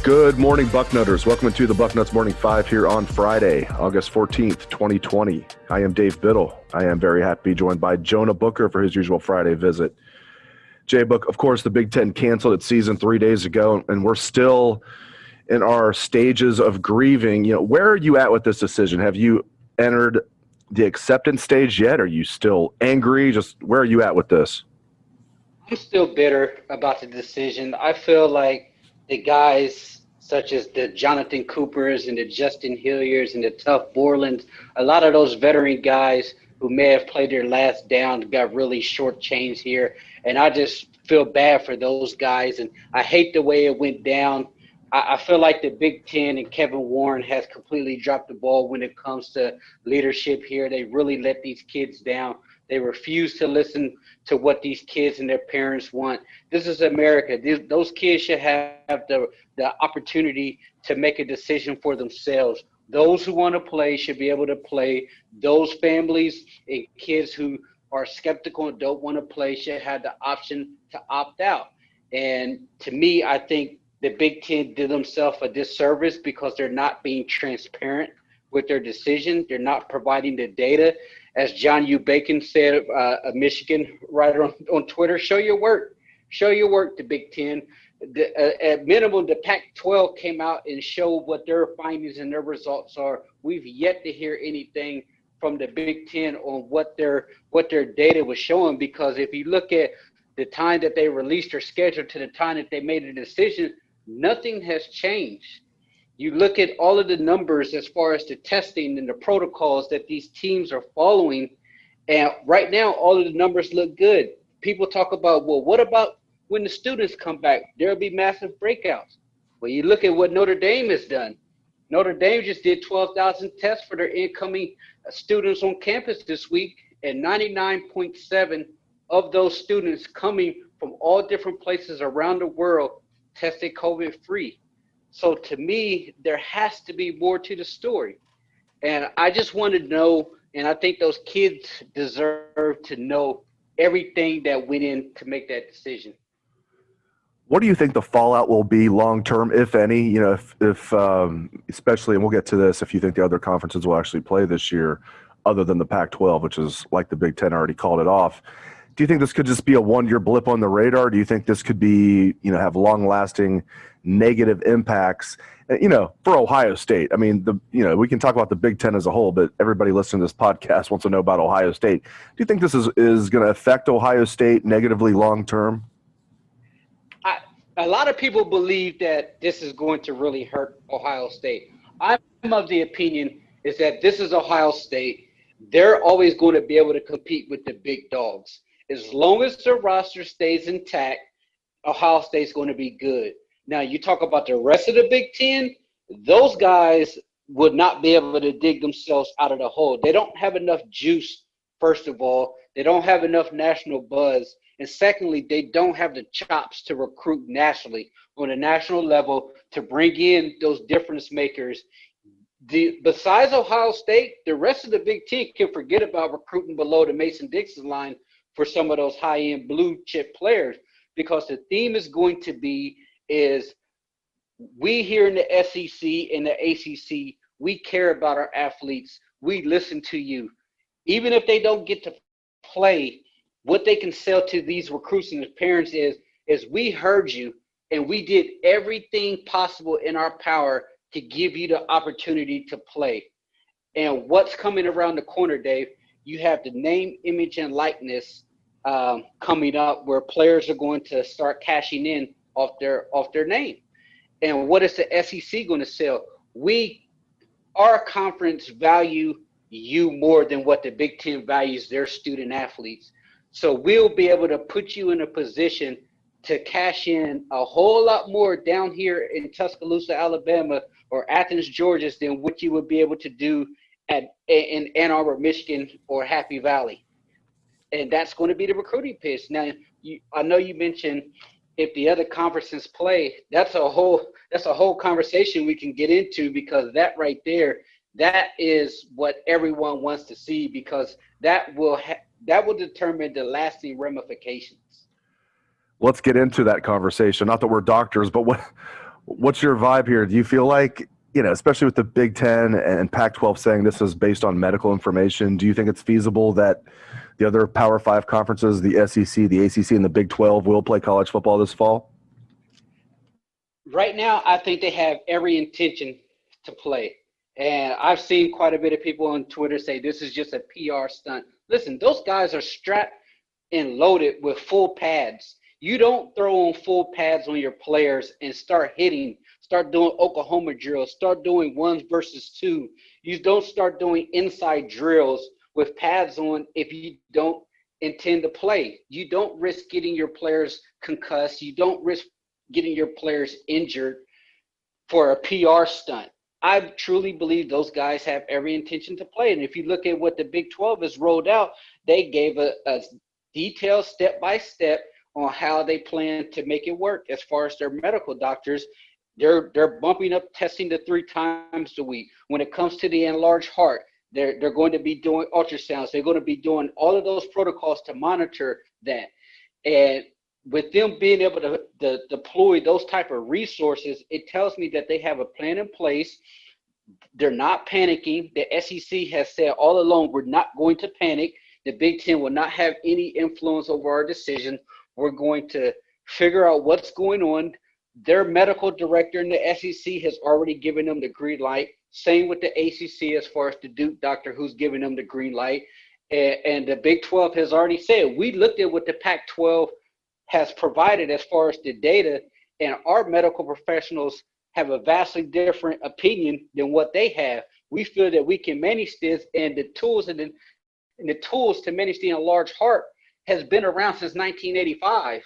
Good morning, Bucknutters. Welcome to the Bucknuts Morning 5 here on Friday, August 14th, 2020. I am Dave Biddle. I am very happy to be joined by Jonah Booker for his usual Friday visit. J-Book, of course, the Big Ten canceled its season 3 days ago, and we're still in our stages of grieving. Where are you at with this decision? Have you entered the acceptance stage yet? Are you still angry? Just where are you at with this? I'm still bitter about the decision. I feel like the guys such as the Jonathan Coopers and the Justin Hilliers and the Tough Borlands, a lot of those veteran guys who may have played their last down got really shortchanged here. And I just feel bad for those guys. And I hate the way it went down. I feel like the Big Ten and Kevin Warren has completely dropped the ball when it comes to leadership here. They really let these kids down. They refuse to listen to what these kids and their parents want. This is America. Those kids should have the opportunity to make a decision for themselves. Those who want to play should be able to play. Those families and kids who are skeptical and don't want to play should have the option to opt out. And to me, I think the Big Ten did themselves a disservice because they're not being transparent with their decision. They're not providing the data. As John U. Bacon said, a Michigan writer on Twitter, show your work. Show your work to Big Ten. At minimum, the Pac-12 came out and showed what their findings and their results are. We've yet to hear anything from the Big Ten on what their data was showing, because if you look at the time that they released their schedule to the time that they made a decision, nothing has changed. You look at all of the numbers as far as the testing and the protocols that these teams are following, and right now all of the numbers look good. People talk about, well, what about when the students come back? There'll be massive breakouts. Well, you look at what Notre Dame has done. Notre Dame just did 12,000 tests for their incoming students on campus this week, and 99.7 of those students coming from all different places around the world tested COVID-free. So to me, there has to be more to the story. And I just want to know, and I think those kids deserve to know everything that went in to make that decision. What do you think the fallout will be long term, if any? If especially, and we'll get to this, if you think the other conferences will actually play this year, other than the Pac-12, which is like the Big Ten already called it off. Do you think this could just be a one-year blip on the radar? Do you think this could be, have long-lasting negative impacts, for Ohio State? I mean, we can talk about the Big Ten as a whole, but everybody listening to this podcast wants to know about Ohio State. Do you think this is going to affect Ohio State negatively long-term? A lot of people believe that this is going to really hurt Ohio State. I'm of the opinion is that this is Ohio State. They're always going to be able to compete with the big dogs. As long as their roster stays intact, Ohio State's going to be good. Now, you talk about the rest of the Big Ten, those guys would not be able to dig themselves out of the hole. They don't have enough juice, first of all. They don't have enough national buzz. And secondly, they don't have the chops to recruit nationally on a national level to bring in those difference makers. Besides Ohio State, the rest of the Big Ten can forget about recruiting below the Mason-Dixon line for some of those high-end blue-chip players, because the theme is going to be is we here in the SEC and the ACC, we care about our athletes. We listen to you. Even if they don't get to play, what they can sell to these recruits and the parents is we heard you and we did everything possible in our power to give you the opportunity to play. And what's coming around the corner, Dave, you have the name, image, and likeness coming up where players are going to start cashing in off their name. And what is the SEC going to sell? Our conference value you more than what the Big Ten values their student athletes. So we'll be able to put you in a position to cash in a whole lot more down here in Tuscaloosa, Alabama, or Athens, Georgia, than what you would be able to do in Ann Arbor, Michigan, or Happy Valley. And that's going to be the recruiting pitch. Now, I know you mentioned if the other conferences play, that's a whole conversation we can get into, because that right there, that is what everyone wants to see, because that will determine the lasting ramifications. Let's get into that conversation. Not that we're doctors, but What's your vibe here? Do you feel like, especially with the Big Ten and Pac-12 saying this is based on medical information, do you think it's feasible that the other Power Five conferences, the SEC, the ACC, and the Big 12 will play college football this fall? Right now, I think they have every intention to play. And I've seen quite a bit of people on Twitter say this is just a PR stunt. Listen, those guys are strapped and loaded with full pads. You don't throw on full pads on your players and start hitting, start doing Oklahoma drills, start doing ones versus two. You don't start doing inside drills with pads on if you don't intend to play. You don't risk getting your players concussed. You don't risk getting your players injured for a PR stunt. I truly believe those guys have every intention to play. And if you look at what the Big 12 has rolled out, they gave a detailed step by step on how they plan to make it work. As far as their medical doctors, they're bumping up testing to 3 times a week. When it comes to the enlarged heart, they're going to be doing ultrasounds. They're going to be doing all of those protocols to monitor that. And with them being able to deploy those type of resources, it tells me that they have a plan in place. They're not panicking. The SEC has said all along, we're not going to panic. The Big Ten will not have any influence over our decision. We're going to figure out what's going on. Their medical director in the SEC has already given them the green light. Same with the ACC as far as the Duke doctor who's giving them the green light. And the Big 12 has already said, we looked at what the Pac-12 has provided as far as the data, and our medical professionals have a vastly different opinion than what they have. We feel that we can manage this, and the tools to manage the enlarged heart has been around since 1985.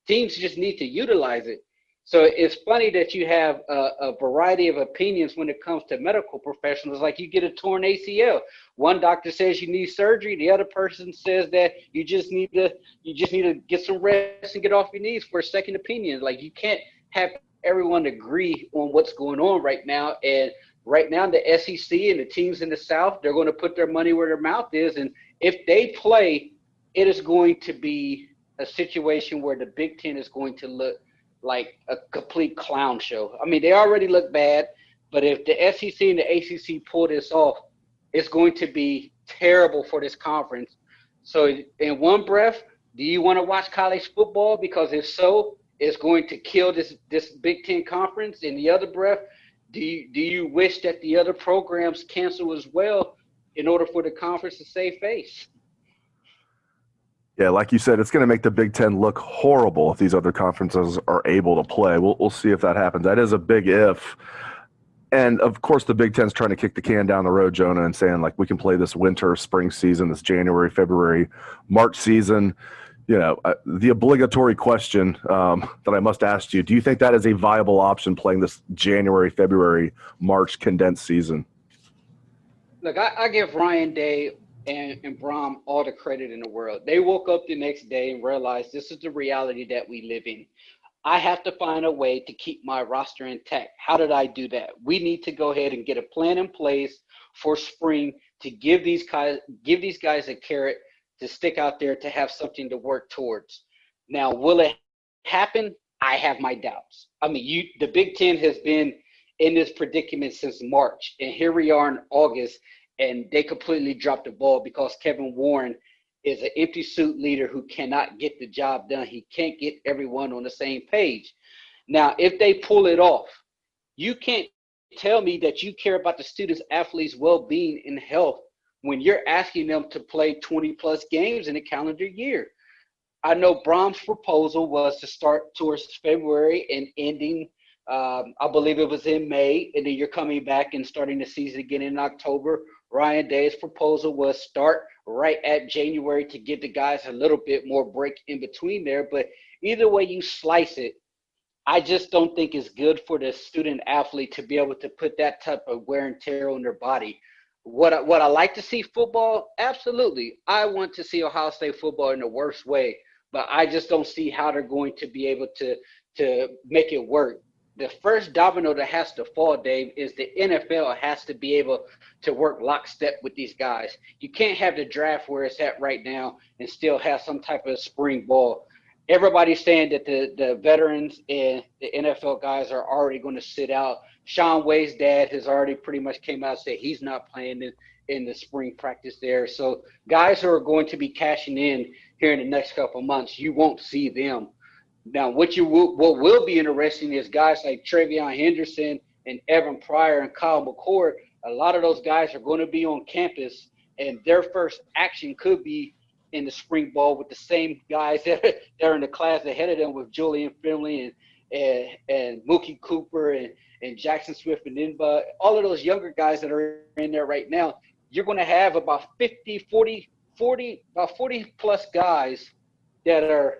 Teams just need to utilize it. So it's funny that you have a variety of opinions when it comes to medical professionals. Like you get a torn ACL. One doctor says you need surgery. The other person says that you just need to get some rest and get off your knees for a second opinion. Like you can't have everyone agree on what's going on right now. And right now, the SEC and the teams in the South, they're going to put their money where their mouth is. And if they play, it is going to be a situation where the Big Ten is going to look like a complete clown show. I mean, they already look bad, but if the SEC and the ACC pull this off, it's going to be terrible for this conference. So in one breath, do you want to watch college football? Because if so, it's going to kill this Big Ten conference. In the other breath, do you wish that the other programs cancel as well in order for the conference to save face? Yeah, like you said, it's going to make the Big Ten look horrible if these other conferences are able to play. We'll see if that happens. That is a big if. And, of course, the Big Ten's trying to kick the can down the road, Jonah, and saying, like, we can play this winter, spring season, this January, February, March season. The obligatory question that I must ask you, do you think that is a viable option, playing this January, February, March condensed season? Look, I give Ryan Day and Brom all the credit in the world. They woke up the next day and realized this is the reality that we live in. I have to find a way to keep my roster intact. How did I do that? We need to go ahead and get a plan in place for spring to give these guys a carrot to stick out there to have something to work towards. Now, will it happen? I have my doubts. I mean, the Big Ten has been in this predicament since March, and here we are in August, and they completely dropped the ball because Kevin Warren is an empty suit leader who cannot get the job done. He can't get everyone on the same page. Now, if they pull it off, you can't tell me that you care about the students, athletes' well-being and health when you're asking them to play 20-plus games in a calendar year. I know Brom's proposal was to start towards February and ending, I believe it was in May, and then you're coming back and starting the season again in October. Ryan Day's proposal was start right at January to give the guys a little bit more break in between there. But either way you slice it, I just don't think it's good for the student athlete to be able to put that type of wear and tear on their body. What I like to see football, absolutely. I want to see Ohio State football in the worst way, but I just don't see how they're going to be able to make it work. The first domino that has to fall, Dave, is the NFL has to be able to work lockstep with these guys. You can't have the draft where it's at right now and still have some type of spring ball. everybody's saying that the veterans and the NFL guys are already going to sit out. Sean Way's dad has already pretty much came out and said he's not playing in the spring practice there. So guys who are going to be cashing in here in the next couple of months, you won't see them. Now, what will be interesting is guys like Travion Henderson and Evan Pryor and Kyle McCord. A lot of those guys are going to be on campus, and their first action could be in the spring ball with the same guys that are in the class ahead of them, with Julian Finley and Mookie Cooper and Jackson Swift and Inba. All of those younger guys that are in there right now, you're going to have about 40 plus guys that are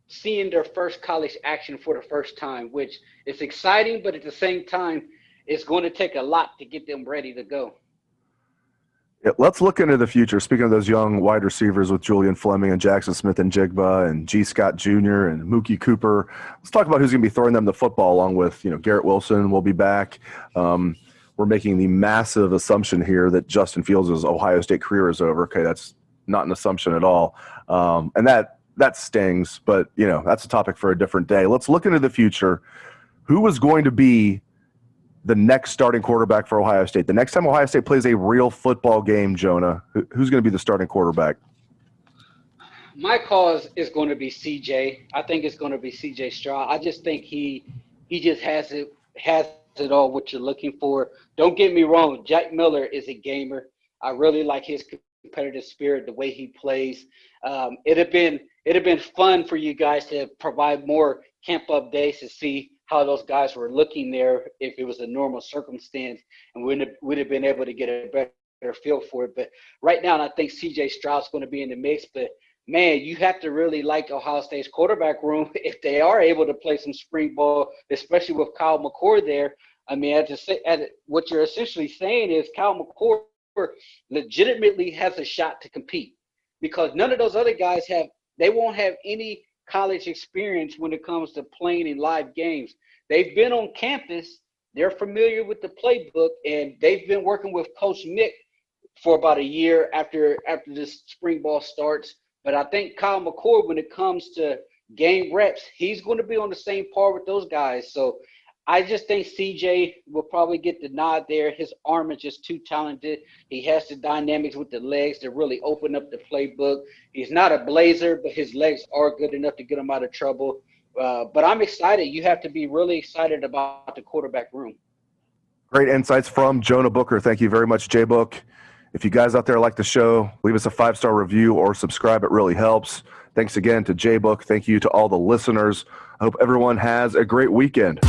seeing their first college action for the first time, which is exciting, but at the same time, it's going to take a lot to get them ready to go. Yeah, let's look into the future. Speaking of those young wide receivers with Julian Fleming and Jackson Smith and Jigba and G. Scott Jr. and Mookie Cooper, let's talk about who's going to be throwing them the football, along with Garrett Wilson will be back. We're making the massive assumption here that Justin Fields' Ohio State career is over. Okay, that's not an assumption at all, and that stings. But that's a topic for a different day. Let's look into the future. Who is going to be the next starting quarterback for Ohio State? The next time Ohio State plays a real football game, Jonah, who's going to be the starting quarterback? My cause is going to be CJ. I think it's going to be CJ Stroud. I just think he just has it all what you're looking for. Don't get me wrong, Jack Miller is a gamer. I really like his competitive spirit, the way he plays. It'd have been fun for you guys to provide more camp updates to see how those guys were looking there if it was a normal circumstance, and we'd have been able to get a better feel for it. But right now, I think C.J. Stroud's going to be in the mix. But, man, you have to really like Ohio State's quarterback room if they are able to play some spring ball, especially with Kyle McCord there. I mean, what you're essentially saying is Kyle McCord legitimately has a shot to compete, because none of those other guys won't have any college experience when it comes to playing in live games. They've been on campus, they're familiar with the playbook, and they've been working with Coach Mick for about a year after this spring ball starts. But I think Kyle McCord, when it comes to game reps, he's going to be on the same par with those guys. So I just think CJ will probably get the nod there. His arm is just too talented. He has the dynamics with the legs to really open up the playbook. He's not a blazer, but his legs are good enough to get him out of trouble. But I'm excited. You have to be really excited about the quarterback room. Great insights from Jonah Booker. Thank you very much, J-Book. If you guys out there like the show, leave us a 5-star review or subscribe. It really helps. Thanks again to J-Book. Thank you to all the listeners. I hope everyone has a great weekend.